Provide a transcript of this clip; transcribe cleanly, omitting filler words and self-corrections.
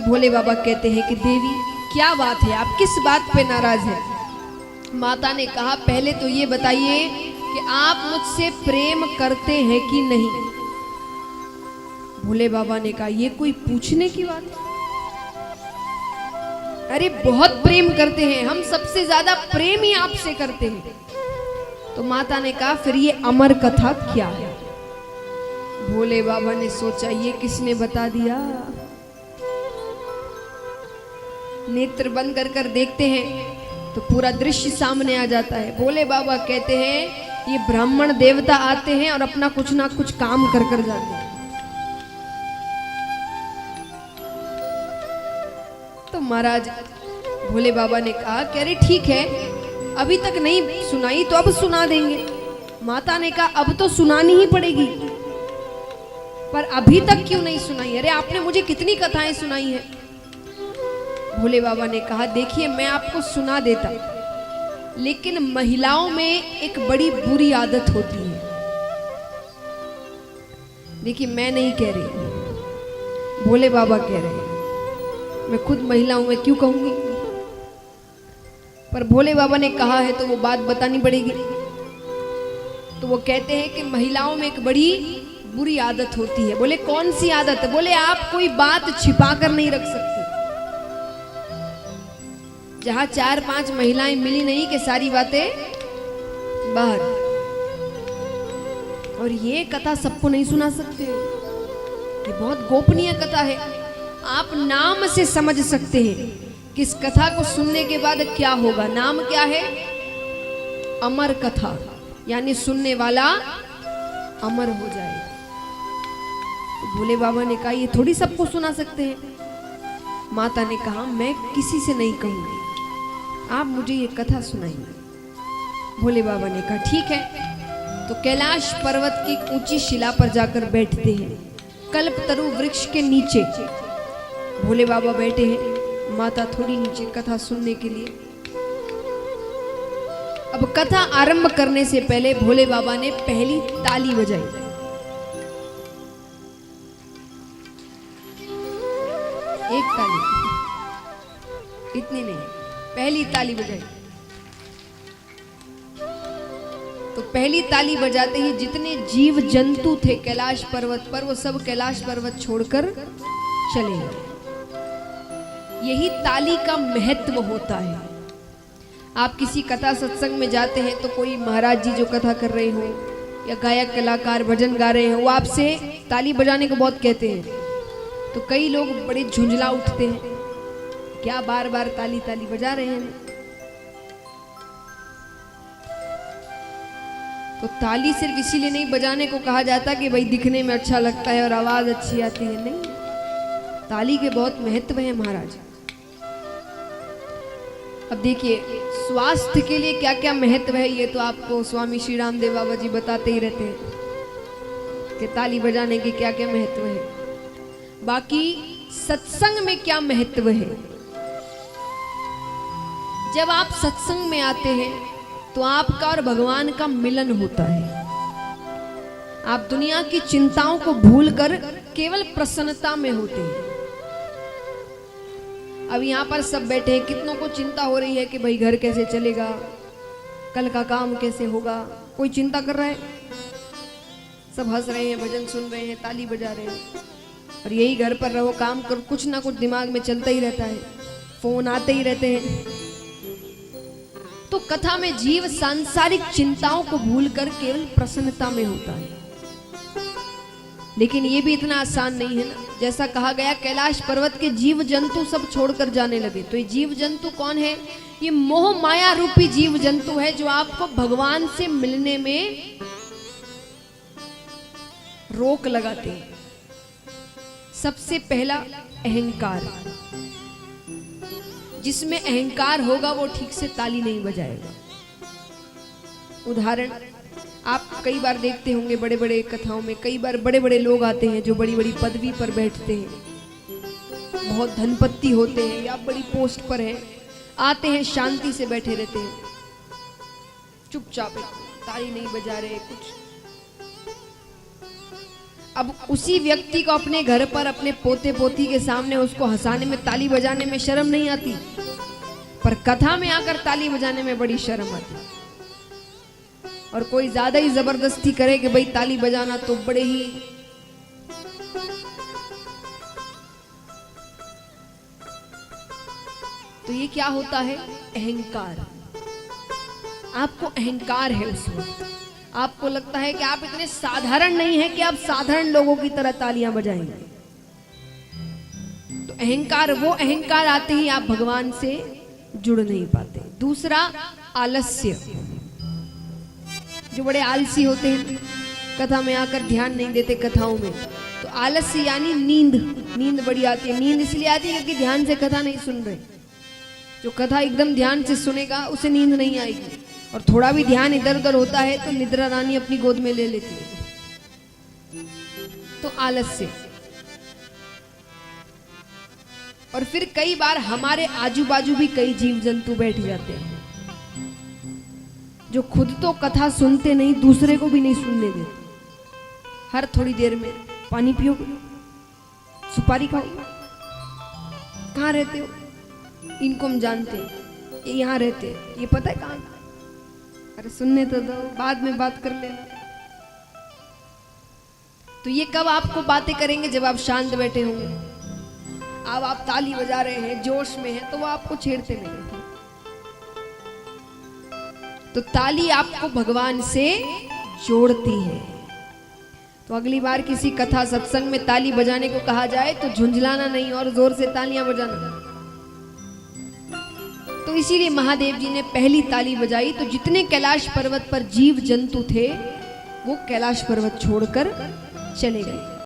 भोले बाबा कहते हैं कि देवी क्या बात है, आप किस बात पे नाराज हैं? माता ने कहा पहले तो ये बताइए कि आप मुझसे प्रेम करते हैं कि नहीं। भोले बाबा ने कहा ये कोई पूछने की बात है, अरे बहुत प्रेम करते हैं, हम सबसे ज्यादा प्रेम ही आपसे करते हैं। तो माता ने कहा फिर ये अमर कथा क्या है? भोले बाबा ने सोचा ये किसने बता दिया। नेत्र बंद कर कर देखते हैं तो पूरा दृश्य सामने आ जाता है। भोले बाबा कहते हैं ये ब्राह्मण देवता आते हैं और अपना कुछ ना कुछ काम कर कर जाते हैं। तो महाराज भोले बाबा ने कहा कि अरे ठीक है, अभी तक नहीं सुनाई तो अब सुना देंगे। माता ने कहा अब तो सुनानी ही पड़ेगी, पर अभी तक क्यों नहीं सुनाई? अरे आपने मुझे कितनी कथाएं सुनाई है। भोले बाबा ने कहा देखिए मैं आपको सुना देता, लेकिन महिलाओं में एक बड़ी बुरी आदत होती है। देखिए मैं नहीं कह रही, भोले बाबा कह रहे हैं, मैं खुद महिला हूं, मैं क्यों कहूंगी, पर भोले बाबा ने कहा है तो वो बात बतानी पड़ेगी। तो वो कहते हैं कि महिलाओं में एक बड़ी बुरी आदत होती है। बोले कौन सी आदत है? बोले आप कोई बात छिपा कर नहीं रख सकते। जहां 4-5 महिलाएं मिली नहीं कि सारी बातें बाहर। और ये कथा सबको नहीं सुना सकते, ये बहुत गोपनीय कथा है। आप नाम से समझ सकते हैं कि इस कथा को सुनने के बाद क्या होगा। नाम क्या है? अमर कथा, यानी सुनने वाला अमर हो जाएगा। तो भोले बाबा ने कहा ये थोड़ी सबको सुना सकते हैं। माता ने कहा मैं किसी से नहीं कहूंगी, आप मुझे ये कथा सुनाइए। भोले बाबा ने कहा ठीक है। तो कैलाश पर्वत की ऊंची शिला पर जाकर बैठते हैं, कल्पतरु वृक्ष के नीचे भोले बाबा बैठे हैं, माता थोड़ी नीचे कथा सुनने के लिए। अब कथा आरंभ करने से पहले भोले बाबा ने पहली ताली बजाई। एक ताली, इतनी नहीं, पहली ताली बजाई। तो पहली ताली बजाते ही जितने जीव जंतु थे कैलाश पर्वत पर, वो सब कैलाश पर्वत छोड़कर चले गए। यही ताली का महत्व होता है। आप किसी कथा सत्संग में जाते हैं तो कोई महाराज जी जो कथा कर रहे हो या गायक कलाकार भजन गा रहे हो, वो आपसे ताली बजाने को बहुत कहते हैं। तो कई लोग बड़े झुंझला उठते हैं, क्या बार बार ताली ताली बजा रहे हैं। तो ताली सिर्फ इसीलिए नहीं बजाने को कहा जाता कि भाई दिखने में अच्छा लगता है और आवाज अच्छी आती है, नहीं, ताली के बहुत महत्व है महाराज। अब देखिए स्वास्थ्य के लिए क्या क्या महत्व है, ये तो आपको स्वामी श्री रामदेव बाबा जी बताते ही रहते हैं कि ताली बजाने के क्या क्या महत्व है। बाकी सत्संग में क्या महत्व है? जब आप सत्संग में आते हैं तो आपका और भगवान का मिलन होता है। आप दुनिया की चिंताओं को भूलकर केवल प्रसन्नता में होते हैं। अब यहाँ पर सब बैठे हैं, कितनों को चिंता हो रही है कि भाई घर कैसे चलेगा, कल का काम कैसे होगा। कोई चिंता कर रहा है? सब हंस रहे हैं, भजन सुन रहे हैं, ताली बजा रहे हैं। और यही घर पर रहो, काम करो, कुछ ना कुछ दिमाग में चलता ही रहता है, फोन आते ही रहते हैं। तो कथा में जीव सांसारिक चिंताओं को भूलकर केवल प्रसन्नता में होता है। लेकिन ये भी इतना आसान नहीं है ना। जैसा कहा गया कैलाश पर्वत के जीव जंतु सब छोड़कर जाने लगे। तो ये जीव जंतु कौन है? ये मोह माया रूपी जीव जंतु है जो आपको भगवान से मिलने में रोक लगाते हैं। सबसे पहला अहंकार, जिसमें अहंकार होगा वो ठीक से ताली नहीं बजाएगा। उदाहरण आप कई बार देखते होंगे बड़े बड़े कथाओं में, कई बार बड़े बड़े लोग आते हैं जो बड़ी बड़ी पदवी पर बैठते हैं, बहुत धनपति होते हैं या बड़ी पोस्ट पर हैं, आते हैं शांति से बैठे रहते हैं, चुपचाप, ताली नहीं बजा रहे कुछ। अब उसी व्यक्ति को अपने घर पर अपने पोते पोती के सामने उसको हंसाने में, ताली बजाने में शर्म नहीं आती, पर कथा में आकर ताली बजाने में बड़ी शर्म आती। और कोई ज्यादा ही जबरदस्ती करे कि भाई ताली बजाना, तो बड़े ही तो ये क्या होता है? अहंकार। आपको अहंकार है उस वक्त, आपको लगता है कि आप इतने साधारण नहीं हैं कि आप साधारण लोगों की तरह तालियां बजाएंगे। तो अहंकार, वो अहंकार आते ही आप भगवान से जुड़ नहीं पाते। दूसरा, आलस्य। जो बड़े आलसी होते हैं, कथा में आकर ध्यान नहीं देते कथाओं में, तो आलस्य यानी नींद। नींद बड़ी आती है। नींद इसलिए आती है क्योंकि ध्यान से कथा नहीं सुन रहे। जो कथा एकदम ध्यान से सुनेगा उसे नींद नहीं आएगी, और थोड़ा भी ध्यान इधर उधर होता है तो निद्रा रानी अपनी गोद में ले लेती है। तो आलस्य। और फिर कई बार हमारे आजू बाजू भी कई जीव जंतु बैठ जाते हैं जो खुद तो कथा सुनते नहीं, दूसरे को भी नहीं सुनने देते। हर थोड़ी देर में पानी पियोगे, सुपारी खाओगे, कहाँ रहते हो, इनको हम जानते हैं, ये यहाँ रहते हैं, ये पता है कहाँ? अरे सुनने तो दो, बाद में बात कर लेना। तो ये कब आपको बातें करेंगे? जब आप शांत बैठे होंगे। अब आप ताली बजा रहे हैं, जोश में हैं, तो वो आपको छेड़ते नहीं। तो ताली आपको भगवान से जोड़ती है। तो अगली बार किसी कथा सत्संग में ताली बजाने को कहा जाए तो झुंझलाना नहीं और जोर से तालियां बजाना। तो इसीलिए महादेव जी ने पहली ताली बजाई, तो जितने कैलाश पर्वत पर जीव जंतु थे वो कैलाश पर्वत छोड़कर चले गए।